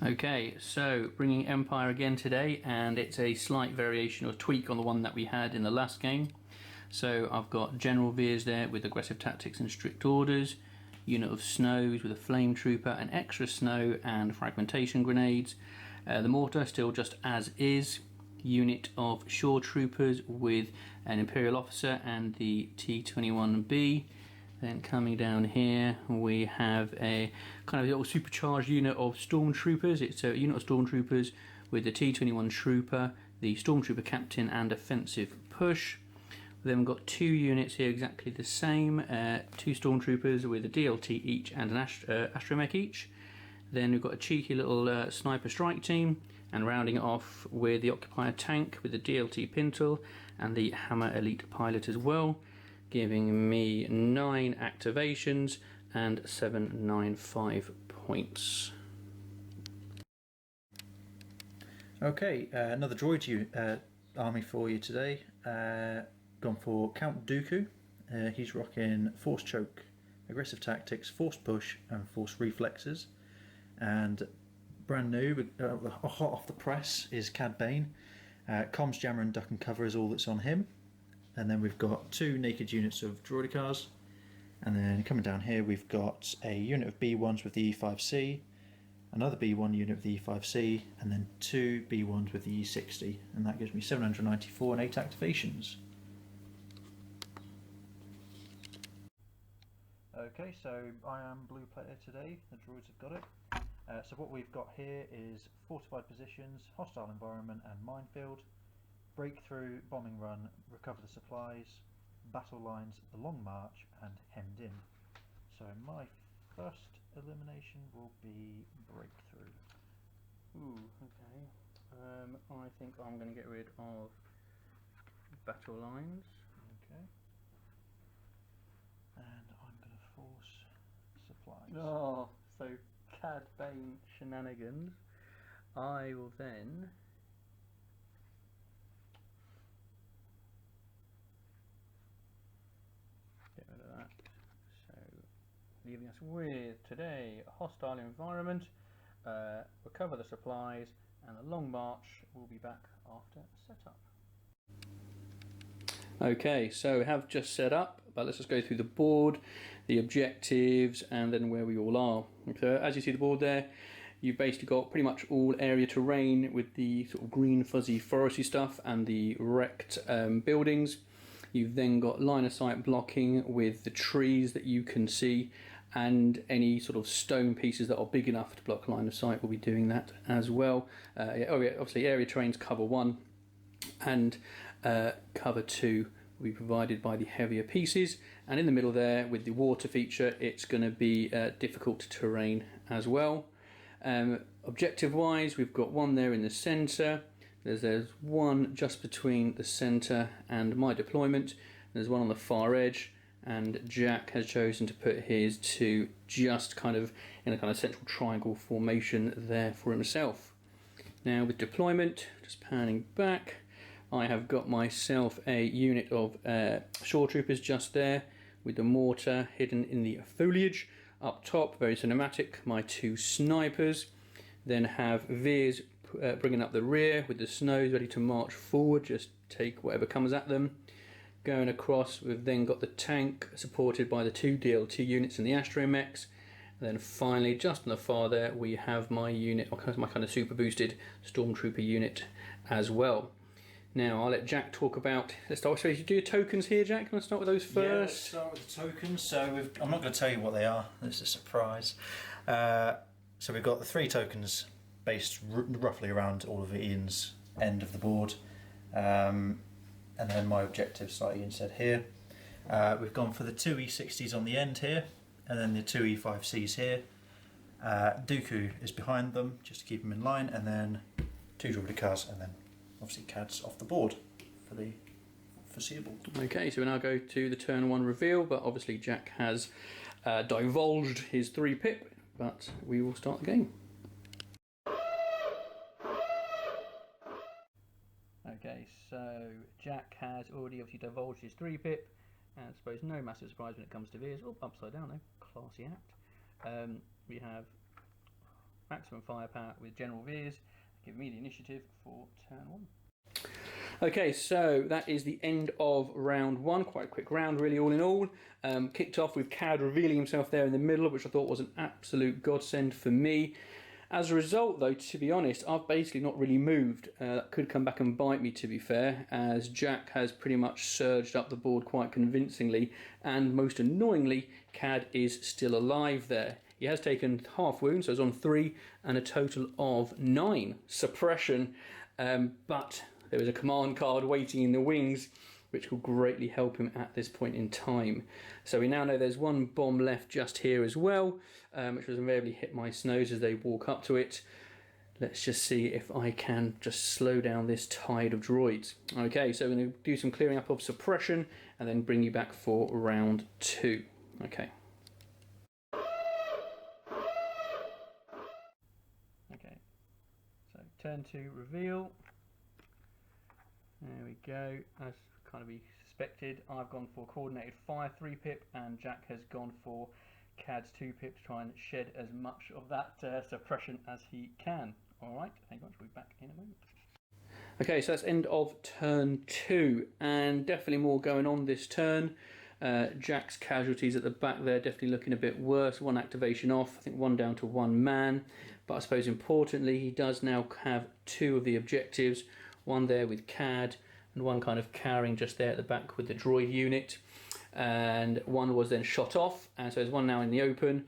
Okay, so bringing Empire again today, and it's a slight variation or tweak on the one that we had in the last game. So I've got General Veers there with aggressive tactics and strict orders, unit of snows with a flame trooper, an extra snow and fragmentation grenades. The mortar still just as is, unit of shore troopers with an Imperial officer and the T-21B. Then coming down here we have a kind of little supercharged unit of stormtroopers. It's a unit of stormtroopers with the T-21 trooper, the stormtrooper captain and offensive push. Then we've got two units here exactly the same, two stormtroopers with a DLT each and an astromech each. Then we've got a cheeky little sniper strike team, and rounding it off with the occupier tank with the DLT pintle and the hammer elite pilot as well, giving me 9 activations and 795 points. Okay, another droid army for you today. Gone for Count Dooku. He's rocking Force Choke, Aggressive Tactics, Force Push and Force Reflexes. And brand new, hot off the press, is Cad Bane. Comms Jammer and Duck and Cover is all that's on him. And then we've got 2 naked units of droidicars. And then coming down here we've got a unit of B1s with the E5C, another B1 unit with the E5C, and then 2 B1s with the E60. And that gives me 794 and 8 activations. Okay, so I am blue player today, the droids have got it. So what we've got here is fortified positions, hostile environment and minefield, breakthrough, bombing run, recover the supplies, battle lines, the long march and hemmed in. So my first elimination will be breakthrough. Ooh, okay. I think I'm going to get rid of battle lines. Okay. And I'm going to force supplies. Oh, so Cad Bane shenanigans. I will then get rid of that. So leaving us with today a hostile environment, recover the supplies, and the long march will be back after setup. Okay, so we have just set up, but let's just go through the board, the objectives, and then where we all are. So as you see the board there, you've basically got pretty much all area terrain with the sort of green fuzzy foresty stuff and the wrecked buildings. You've then got line of sight blocking with the trees that you can see, and any sort of stone pieces that are big enough to block line of sight will be doing that as well. Obviously area terrain's cover 1, and cover 2 will be provided by the heavier pieces, and in the middle there with the water feature it's going to be difficult terrain as well. Objective wise, we've got one there in the centre, there's one just between the centre and my deployment, there's one on the far edge, and Jack has chosen to put his to just kind of in a kind of central triangle formation there for himself. Now with deployment, just panning back, I have got myself a unit of shore troopers just there with the mortar hidden in the foliage. Up top, very cinematic, my 2 snipers. Then have Veers bringing up the rear with the snows ready to march forward, just take whatever comes at them. Going across, we've then got the tank supported by the 2 DLT units and the astromechs. And then finally, just on the far there, we have my unit, my kind of super boosted stormtrooper unit as well. Now I'll let Jack talk about. Let's start. So you do your tokens here, Jack. Can I start with those first? Yeah, let's start with the tokens. So I'm not going to tell you what they are. It's a surprise. So we've got the 3 tokens based roughly around all of Ian's end of the board, and then my objectives, like Ian said here. We've gone for the 2 E60s on the end here, and then the 2 E5Cs here. Dooku is behind them, just to keep them in line, and then 2 droidicars, and then obviously Cad's off the board for the foreseeable. Okay, so we now go to the turn 1 reveal, but obviously Jack has divulged his 3 pip, but we will start the game. Okay, so Jack has already obviously divulged his 3 pip, and I suppose no massive surprise when it comes to Veers. Oh, upside down though, classy act. We have maximum firepower with general veers. Give me the initiative for turn 1. Okay, so that is the end of round 1. Quite a quick round, really, all in all. Kicked off with Cad revealing himself there in the middle, which I thought was an absolute godsend for me. As a result, though, to be honest, I've basically not really moved. That could come back and bite me, to be fair, as Jack has pretty much surged up the board quite convincingly, and most annoyingly, Cad is still alive there. He has taken half wounds, so he's on 3, and a total of 9 suppression, but there is a command card waiting in the wings, which will greatly help him at this point in time. So we now know there's one bomb left just here as well, which will invariably hit my snows as they walk up to it. Let's just see if I can just slow down this tide of droids. Okay, so we're going to do some clearing up of suppression and then bring you back for round 2. Okay. Okay, so turn 2 reveal. There we go. As kind of be suspected, I've gone for coordinated fire 3-pip, and Jack has gone for Cad's 2-pip to try and shed as much of that suppression as he can. Alright, thank you very much. We'll be back in a moment. Okay, so that's end of turn 2, and definitely more going on this turn. Jack's casualties at the back there definitely looking a bit worse. 1 activation off, I think 1 down to 1 man. But I suppose importantly, he does now have 2 of the objectives. 1 there with Cad, and 1 kind of cowering just there at the back with the droid unit. And 1 was then shot off, and so there's 1 now in the open.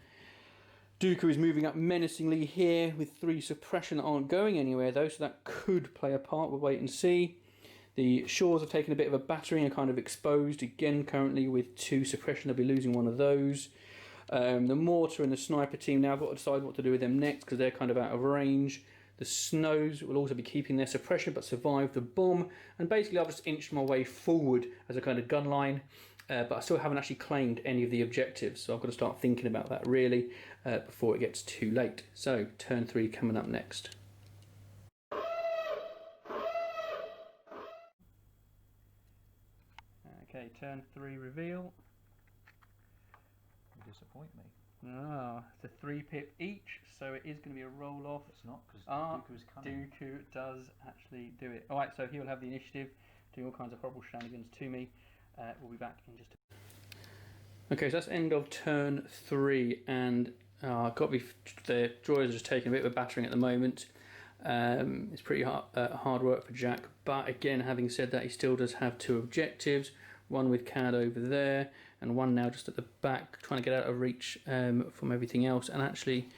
Dooku is moving up menacingly here with 3 suppression that aren't going anywhere though, so that could play a part. We'll wait and see. The Shores have taken a bit of a battering and kind of exposed again currently with 2 suppression. They'll be losing 1 of those. The Mortar and the Sniper team now have got to decide what to do with them next because they're kind of out of range. The Snows will also be keeping their suppression but survive the bomb. And basically I've just inched my way forward as a kind of gun line. But I still haven't actually claimed any of the objectives. So I've got to start thinking about that really before it gets too late. So turn 3 coming up next. Okay, turn 3 reveal. You disappoint me. Ah, it's a 3-pip each, so it is going to be a roll-off. It's not, because Dooku is coming. Dooku does actually do it. Alright, so he will have the initiative, doing all kinds of horrible shenanigans to me. We'll be back in just a... Okay, so that's end of turn 3, and got to be, the droids are just taking a bit of a battering at the moment. It's pretty hard work for Jack, but again, having said that, he still does have 2 objectives. 1 with Cad over there, and 1 now just at the back, trying to get out of reach from everything else, and actually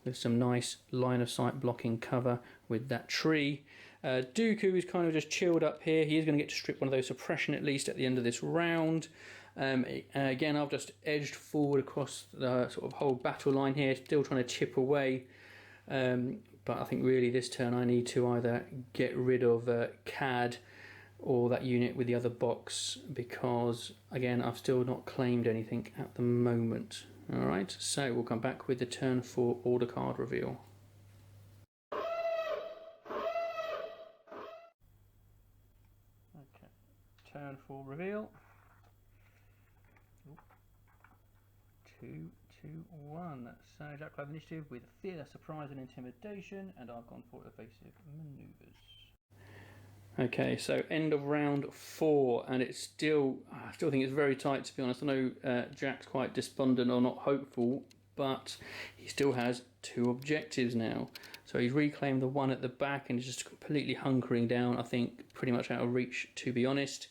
with some nice line of sight blocking cover with that tree. Dooku is kind of just chilled up here. He is going to get to strip 1 of those suppression at least at the end of this round. Again, I've just edged forward across the sort of whole battle line here, still trying to chip away. But I think really this turn I need to either get rid of Cad or that unit with the other box, because again I've still not claimed anything at the moment. Alright, so we'll come back with the turn 4 order card reveal. Okay, turn 4 reveal. 2, 2, 1. So Jack will have initiative with fear, surprise and intimidation, and I've gone for evasive manoeuvres. Okay, so end of round 4, and it's still, I still think it's very tight, to be honest. I know Jack's quite despondent or not hopeful, but he still has 2 objectives now. So he's reclaimed the 1 at the back and is just completely hunkering down, I think pretty much out of reach, to be honest.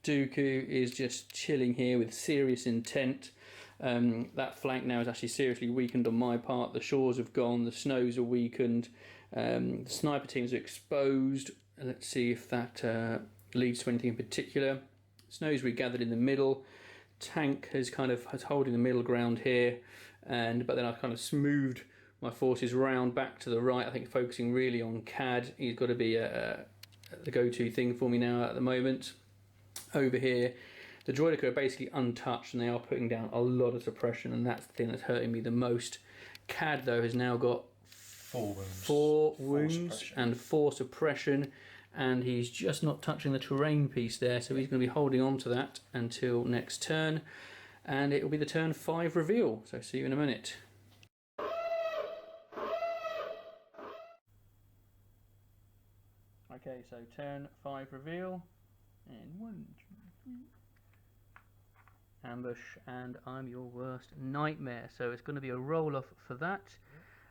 Dooku is just chilling here with serious intent. That flank now is actually seriously weakened on my part. The Shores have gone, the Snows are weakened, the Sniper teams are exposed. Let's see if that leads to anything in particular. Snows regathered in the middle. Tank has kind of holding the middle ground here, but then I've kind of smoothed my forces round back to the right. I think focusing really on Cad. He's got to be the go-to thing for me now at the moment. Over here, the droidica are basically untouched, and they are putting down a lot of suppression, and that's the thing that's hurting me the most. Cad though has now got 4 wounds and 4 suppression, and he's just not touching the terrain piece there, so he's going to be holding on to that until next turn, and it will be the turn 5 reveal. So see you in a minute. Okay, so turn 5 reveal, and 1, 2, 3. Ambush, and I'm your worst nightmare. So it's going to be a roll off for that,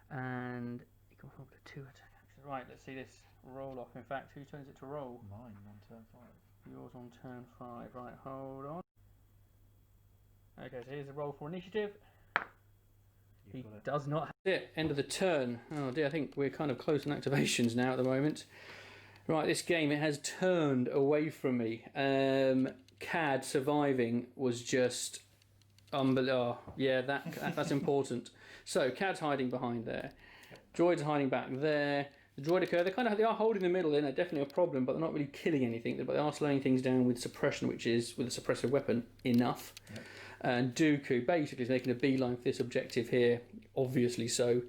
and you can roll a 2 attack action. Right, let's see this roll off. In fact, who turns it to roll? Mine on turn 5. Yours on turn 5. Right, hold on. Okay, so here's the roll for initiative. He does not have it. End of the turn. Oh dear, I think we're kind of close on activations now at the moment. Right, this game, it has turned away from me. Cad surviving was just unbelievable. Oh, yeah, that's important. So Cad's hiding behind there. Droids are hiding back there. The droidica, they are holding the middle in. They're definitely a problem, but they're not really killing anything. But they are slowing things down with suppression, which is with a suppressive weapon enough. Yep. And Dooku basically is making a beeline for this objective here, obviously so.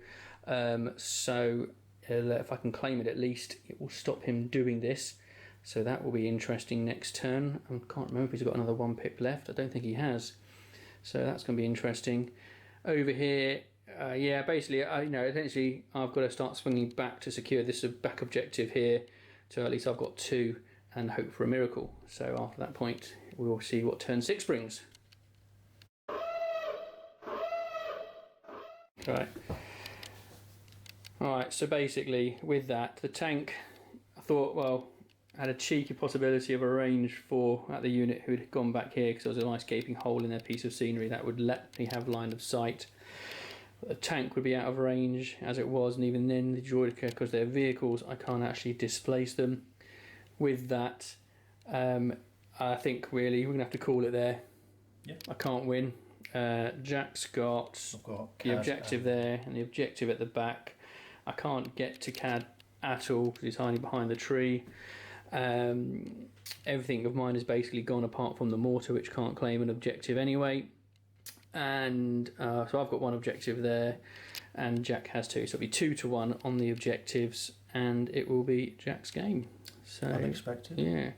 If I can claim it at least, it will stop him doing this. So that will be interesting next turn. I can't remember if he's got another 1 pip left. I don't think he has. So that's going to be interesting. Over here, essentially I've got to start swinging back to secure this back objective here. So at least I've got 2 and hope for a miracle. So after that point, we will see what turn 6 brings. Alright, so basically with that, the tank, I thought, well, had a cheeky possibility of a range 4 at the unit who'd gone back here because there was a nice gaping hole in their piece of scenery that would let me have line of sight. The tank would be out of range as it was, and even then the droidica, because they're vehicles, I can't actually displace them. With that, I think really we're going to have to call it there. Yeah. I can't win. Jack's got the objective there and the objective at the back. I can't get to Cad at all because he's hiding behind the tree. Everything of mine is basically gone apart from the mortar, which can't claim an objective anyway. And so I've got 1 objective there, and Jack has 2. So it'll be 2-1 on the objectives, and it will be Jack's game. So unexpected. Yeah.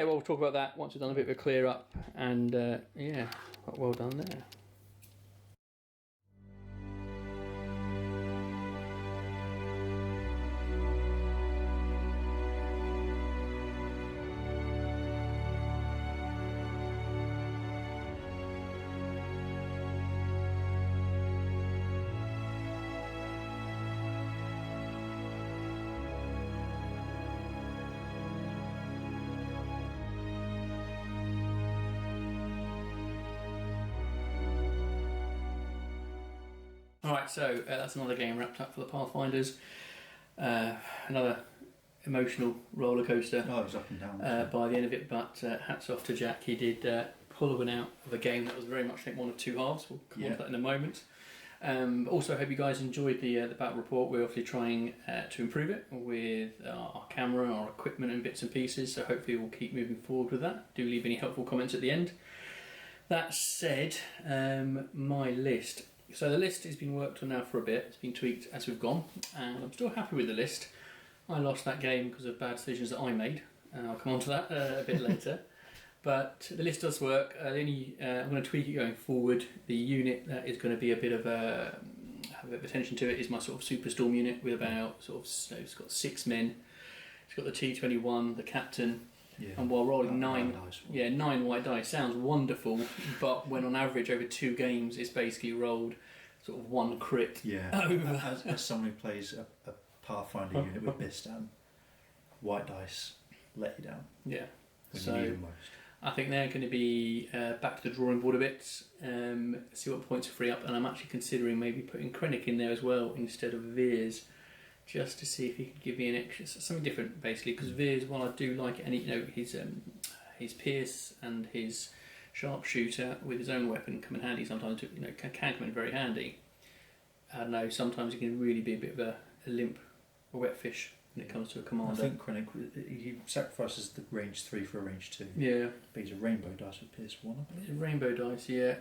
We'll talk about that once we've done a bit of a clear up, and well done there. Alright, so that's another game wrapped up for the Pathfinders. Another emotional roller coaster. Oh, it was up and down. By the end of it, but hats off to Jack. He did pull a win out of a game that was very much, I think, one of 2 halves. We'll come on to that in a moment. Also, I hope you guys enjoyed the battle report. We're obviously trying to improve it with our camera, our equipment and bits and pieces, so hopefully we'll keep moving forward with that. Do leave any helpful comments at the end. That said, my list. So the list has been worked on now for a bit. It's been tweaked as we've gone, and I'm still happy with the list. I lost that game because of bad decisions that I made, and I'll come on to that a bit later. But the list does work. I'm going to tweak it going forward. The unit that is going to be a bit of have a bit of attention to it is my sort of Superstorm unit with about it's got 6 men. It's got the T-21, the captain. Yeah. And while rolling 9 white dice sounds wonderful, but when on average over 2 games it's basically rolled sort of 1 crit. Yeah. As someone who plays a Pathfinder unit with Bistan, white dice let you down. Yeah. When you need them most. I think they're going to be back to the drawing board a bit, see what points are free up, and I'm actually considering maybe putting Krennic in there as well instead of Veers, just to see if he can give me an extra something different, basically. Because Veers, while I do like it, and his Pierce and his sharpshooter with his own weapon come in handy sometimes. Can come in very handy. I don't know. Sometimes he can really be a bit of a limp, a wet fish when it comes to a commander. I think Krennic, he sacrifices the range 3 for a range 2. Yeah. But he's a rainbow dice with Pierce 1. He's a rainbow dice, yeah.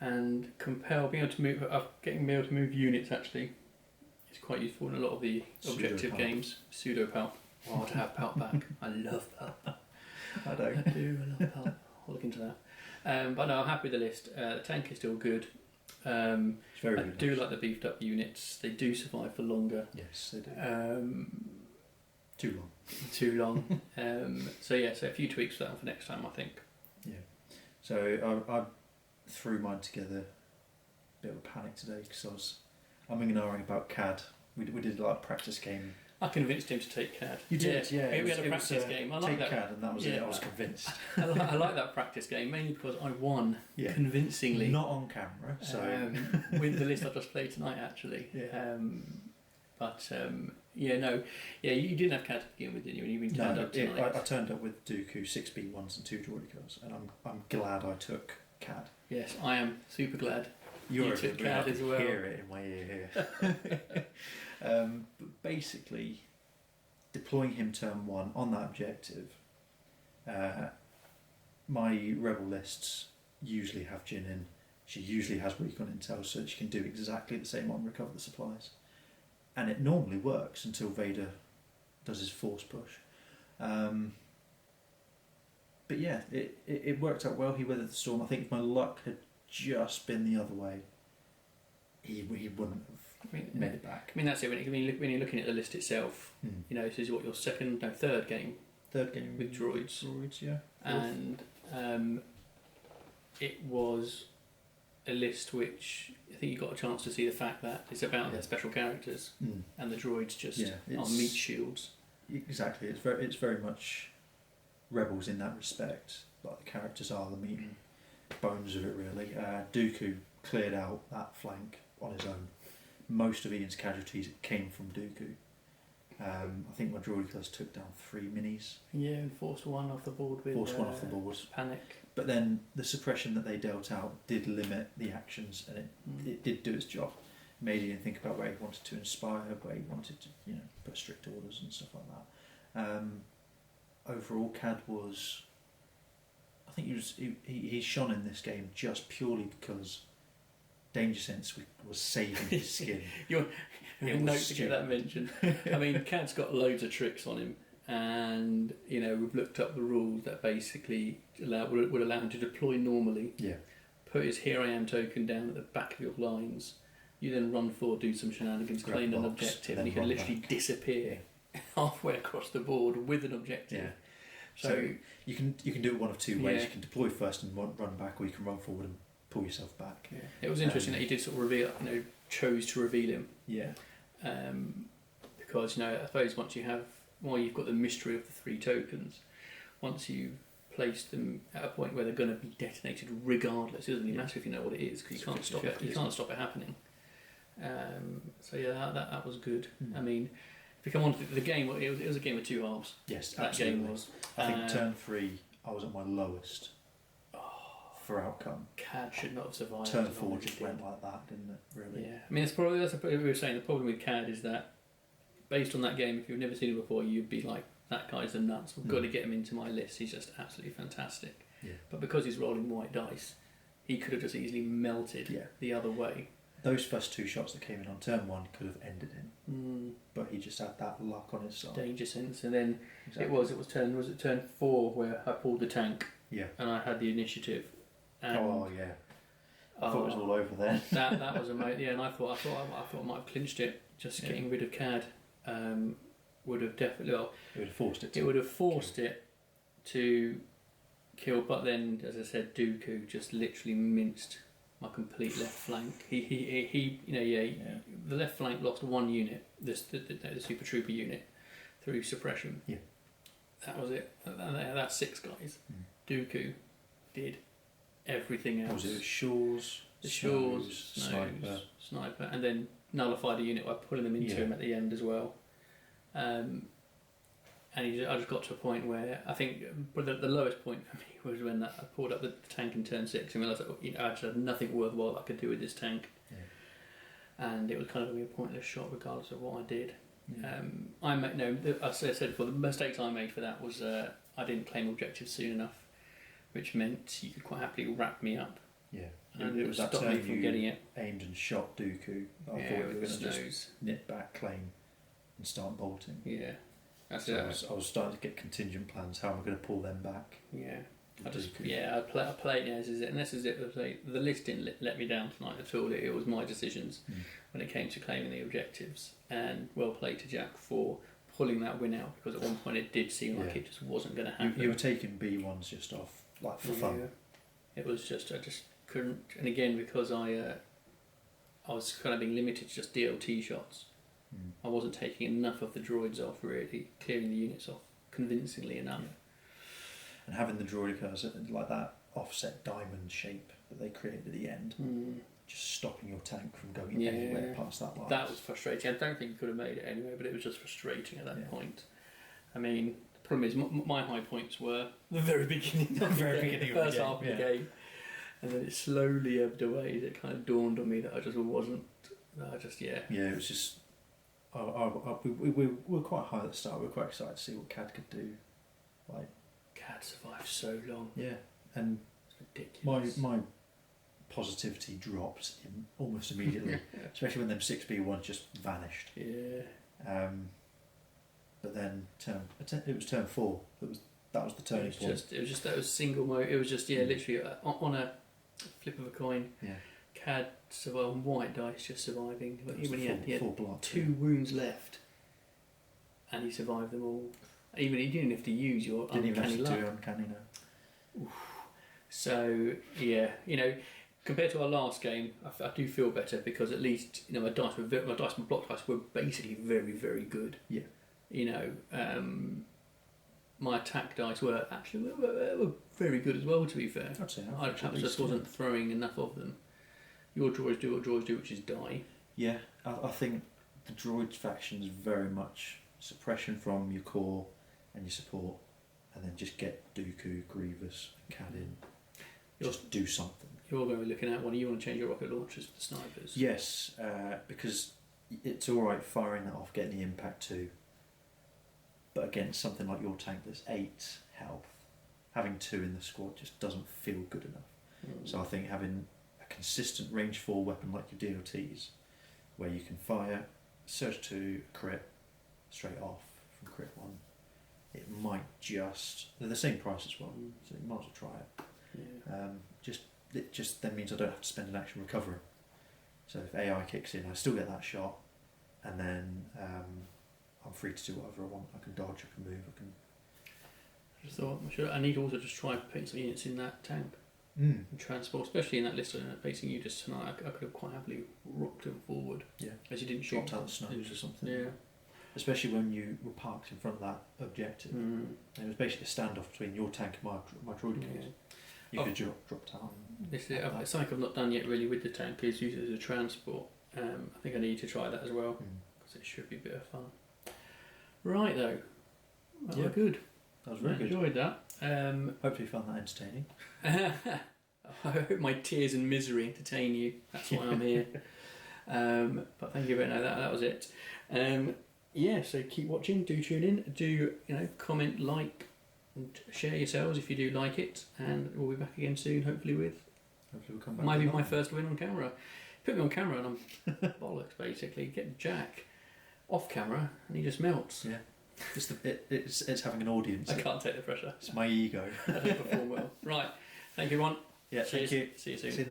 And compel, being able to move, getting able to move units actually. It's quite useful in a lot of the objective games. Pseudo-Palp. Oh, to have Palp back. I love Palp. I don't. I do, I love Palp. I'll look into that. But no, I'm happy with the list. The tank is still good. I do like the beefed up units. They do survive for longer. Yes, they do. Too long. So a few tweaks for that one for next time, I think. Yeah. So I threw mine together. A bit of a panic today because I'm umming and ahhing about Cad. We did like a practice game. I convinced him to take Cad. You did, yeah. We had a practice game. I like take that. Cad, and that was it. I was convinced. I like that practice game mainly because I won convincingly. Not on camera, so with the list I just played tonight, actually. Yeah. You didn't have Cad to begin with, didn't you? When you turned up tonight. I turned up with Dooku, 6B1s and 2 droidicas, and I'm glad I took Cad. Yes, I am super glad. You took Cad as well. Hear it in my ear here. But basically, deploying him turn 1 on that objective, my rebel lists usually have Jyn in. She usually has recon intel, so she can do exactly the same on recover the supplies. And it normally works until Vader does his force push. But yeah, it worked out well. He weathered the storm. I think if my luck had just been the other way, he wouldn't have made it back. I mean, that's it. When you're looking at the list itself, this is what your third game. Third game with droids. Droids, yeah. And it was a list which I think you got a chance to see the fact that it's about their special characters, and the droids just are meat shields. Exactly. It's very much Rebels in that respect. Like the characters are the meat and bones of it, really. Dooku cleared out that flank on his own. Most of Ian's casualties came from Dooku. I think my droidicas took down 3 minis. Yeah, and forced one off the board with Panic. But then the suppression that they dealt out did limit the actions, and it did do its job. It made Ian think about where he wanted to inspire, where he wanted to put strict orders and stuff like that. Overall, Cad was... I think he shone in this game just purely because Danger Sense was saving his skin. Your note to get that mentioned. I mean, Cad's got loads of tricks on him, and we've looked up the rules that basically would allow him to deploy normally. Yeah. Put his "Here I Am" token down at the back of your lines. You then run forward, do some shenanigans, claim an objective, and he can literally disappear halfway across the board with an objective. Yeah. So you can do it one of two ways. You can deploy first and run back, or you can run forward and pull yourself back. Yeah. It was interesting that he did sort of reveal, chose to reveal him. Yeah. Because I suppose once you've got the mystery of the 3 tokens, once you've placed them at a point where they're going to be detonated regardless, it doesn't really matter if you know what it is, because you can't stop it. You can't stop it happening. That was good. I mean, if you come on to the game, it was a game of 2 halves. Yes, that absolutely. game was. I think turn 3, I was at my lowest for outcome. Cad should not have survived. Turn 4 just went like that, didn't it? Really? Yeah. I mean, that's we were saying the problem with Cad is that based on that game, if you've never seen him before, you'd be like, that guy's the nuts. We've got to get him into my list. He's just absolutely fantastic. Yeah. But because he's rolling white dice, he could have just easily melted the other way. Those first 2 shots that came in on turn 1 could have ended him, but he just had that luck on his side. Danger Sense, and then it was turn 4 where I pulled the tank, and I had the initiative. And I thought it was all over then. that was amazing. Yeah, and I thought I might have clinched it. Just getting rid of Cad would have definitely. Well, it would have forced it. It would have forced it to kill, but then, as I said, Dooku just literally minced my complete left flank. The left flank lost 1 unit, the Super Trooper unit, through suppression. Yeah. That was it. That's 6 guys. Dooku did everything else. Was it Shaw's? The Shaw's, Sniper, and then nullified a unit by pulling them into him at the end as well. And I just got to a point where I think the lowest point for me was when I pulled up the tank in turn 6 and realised that I just had nothing worthwhile I could do with this tank. Yeah. And it was kind of a pointless shot regardless of what I did. Yeah. As I said before, the mistakes I made for that was I didn't claim objectives soon enough, which meant you could quite happily wrap me up. Yeah. And it was stop me from getting it. Aimed and shot Dooku. I thought you were going to just nip back, claim, and start bolting. Yeah. I was starting to get contingent plans. How am I going to pull them back? Yeah. I played. This is it, and this is it. The list didn't let me down tonight at all. It was my decisions when it came to claiming the objectives. And well played to Jack for pulling that win out, because at one point it did seem like it just wasn't going to happen. You were taking B1s just off, like, for fun. It was just, I just couldn't, and again, because I was kind of being limited to just DLT shots. I wasn't taking enough of the droids off, really, clearing the units off convincingly enough. Yeah. And having the droidicas like that offset diamond shape that they created at the end, just stopping your tank from going anywhere past that line. That was frustrating. I don't think you could have made it anyway, but it was just frustrating at that point. I mean, the problem is my high points were the very beginning, the first half of the game, and then it slowly ebbed away. It kind of dawned on me that I just wasn't. Yeah, it was just. We were quite high at the start. We were quite excited to see what Cad could do. Like, Cad survived so long. Yeah, and it's ridiculous. My positivity dropped almost immediately, especially when them 6B1s just vanished. Yeah. But then it was turn 4. That was the turning point. It was just that was single mode. It was just literally on a flip of a coin. Yeah. Cad survived on white dice, just surviving. But when he had blood, 2 wounds left, and he survived them all. Even he didn't have to use your uncanny luck. Uncanny, no. So yeah, compared to our last game, I do feel better, because at least my block dice were basically very, very good. Yeah. My attack dice were actually were very good as well. To be fair, I'd say I perhaps just wasn't throwing enough of them. Your droids do what droids do, which is die. Yeah, I think the droids faction is very much suppression from your core and your support, and then just get Dooku, Grievous, and Cad in. Just do something. You're going to be looking at one. You want to change your rocket launchers for the snipers? Yes, because it's all right firing that off, getting the impact too. But against something like your tank that's 8 health, having 2 in the squad just doesn't feel good enough. So I think having a consistent range 4 weapon like your DLTs, where you can fire Surge 2, crit, straight off from crit 1, it might just... They're the same price as well, so you might as well try it. Yeah. It just then means I don't have to spend an action recovering. So if AI kicks in, I still get that shot, and then I'm free to do whatever I want. I can dodge, I can move, I can... I just thought I need to also just try putting some units in that tank and transport, especially in that list facing you just tonight. I could have quite happily rocked them forward. Yeah, as you didn't shoot out the snipers or something. Yeah, especially when you were parked in front of that objective. It was basically a standoff between your tank and my droid case. You could drop down. It's something I've not done yet really with the tank, is use it as a transport. I think I need to try that as well, because it should be a bit of fun. Right though, good. That was very good. Enjoyed that. Hopefully you found that entertaining. I hope my tears and misery entertain you. That's why I'm here. But thank you very much. That was it. So keep watching. Do tune in. Do comment, like, and share yourselves if you do like it. And we'll be back again soon. Hopefully we'll come back. Might be my first win on camera. Put me on camera and I'm bollocks basically. Get Jack off camera and he just melts. Yeah. It's having an audience. I can't take the pressure. It's my ego. I don't perform well. Right. Thank you, everyone. Yeah, thank you. See you soon.